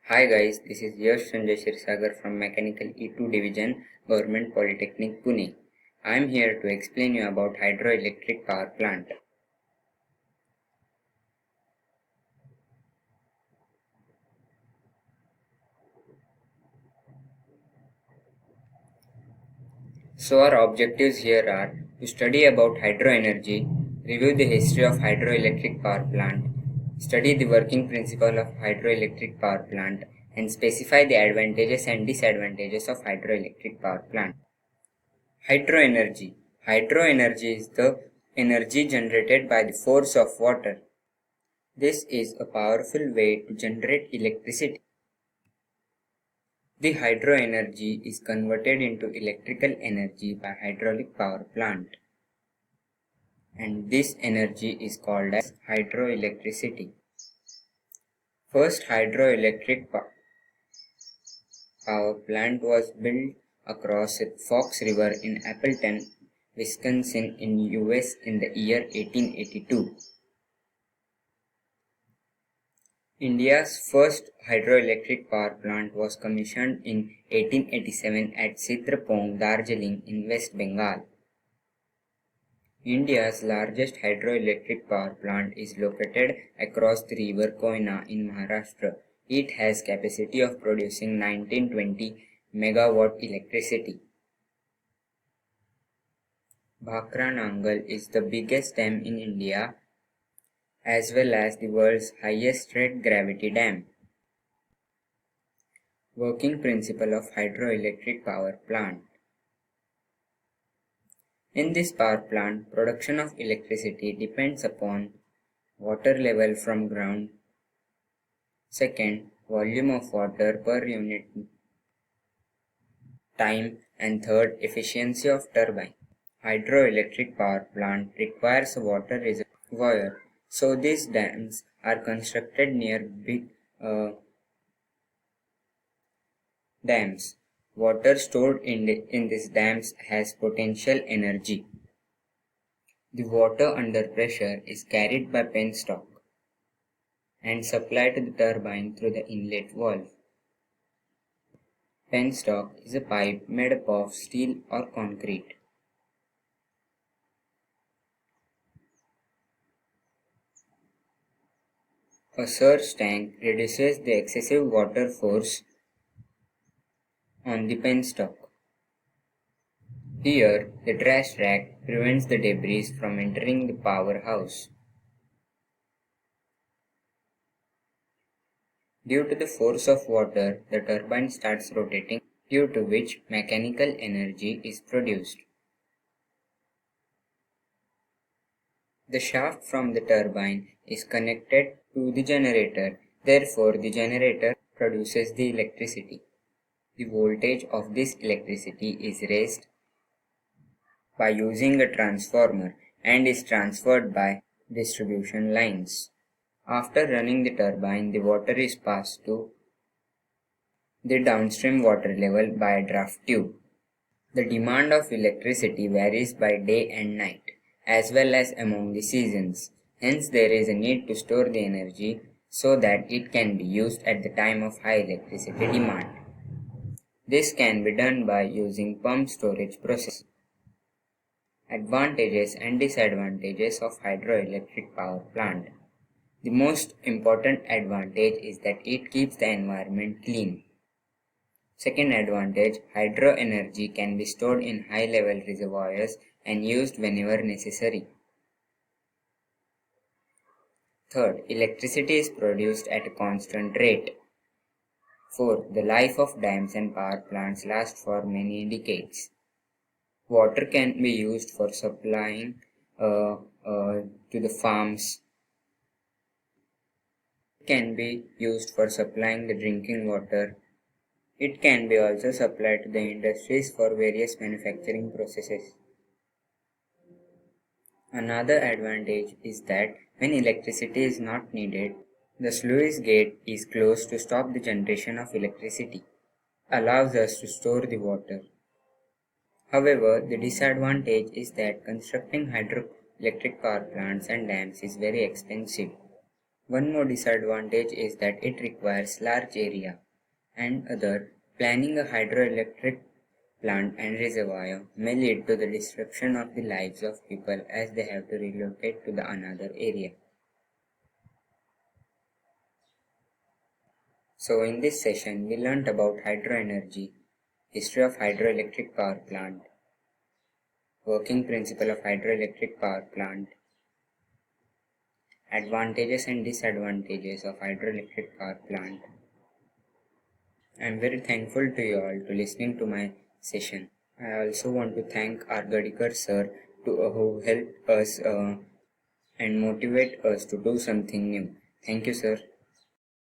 Hi guys, this is Yash Sanjay Shirsagar from Mechanical E2 Division, Government Polytechnic Pune. I am here to explain you about hydroelectric power plant. So our objectives here are to study about hydroenergy, review the history of hydroelectric power plant, study the working principle of hydroelectric power plant, and specify the advantages and disadvantages of hydroelectric power plant. Hydroenergy. Hydroenergy is the energy generated by the force of water. This is a powerful way to generate electricity. The hydroenergy is converted into electrical energy by hydraulic power plant, and this energy is called as hydroelectricity. First hydroelectric power plant was built across the Fox River in Appleton, Wisconsin in US in the year 1882. India's first hydroelectric power plant was commissioned in 1887 at Chitrapong, Darjeeling in West Bengal. India's largest hydroelectric power plant is located across the river Koyna in Maharashtra. It has capacity of producing 1920 megawatt electricity. Bhakra Nangal is the biggest dam in India as well as the world's highest rate gravity dam. Working principle of hydroelectric power plant. In this power plant, production of electricity depends upon water level from ground. Second, volume of water per unit time. And third, efficiency of turbine. Hydroelectric power plant requires a water reservoir, so these dams are constructed near big dams. Water stored in these dams has potential energy. The water under pressure is carried by penstock and supplied to the turbine through the inlet valve. Penstock is a pipe made up of steel or concrete. A surge tank reduces the excessive water force on the penstock. Here, the trash rack prevents the debris from entering the powerhouse. Due to the force of water, the turbine starts rotating, due to which mechanical energy is produced. The shaft from the turbine is connected to the generator, therefore the generator produces the electricity. The voltage of this electricity is raised by using a transformer and is transferred by distribution lines. After running the turbine, the water is passed to the downstream water level by a draft tube. The demand of electricity varies by day and night, as well as among the seasons. Hence, there is a need to store the energy so that it can be used at the time of high electricity demand. This can be done by using pump storage process. Advantages and disadvantages of hydroelectric power plant. The most important advantage is that it keeps the environment clean. Second advantage, hydro energy can be stored in high-level reservoirs and used whenever necessary. Third, electricity is produced at a constant rate. Fourth, the life of dams and power plants lasts for many decades. Water can be used for supplying to the farms. It can be used for supplying the drinking water. It can be also supplied to the industries for various manufacturing processes. Another advantage is that when electricity is not needed, the sluice gate is closed to stop the generation of electricity, allows us to store the water. However, the disadvantage is that constructing hydroelectric power plants and dams is very expensive. One more disadvantage is that it requires large area, and other, planning a hydroelectric plant and reservoir may lead to the disruption of the lives of people as they have to relocate to the another area. So in this session we learnt about hydroenergy, history of hydroelectric power plant, working principle of hydroelectric power plant, advantages and disadvantages of hydroelectric power plant. I am very thankful to you all to listening to my session. I also want to thank our Gadikar sir who helped us and motivate us to do something new. Thank you, sir.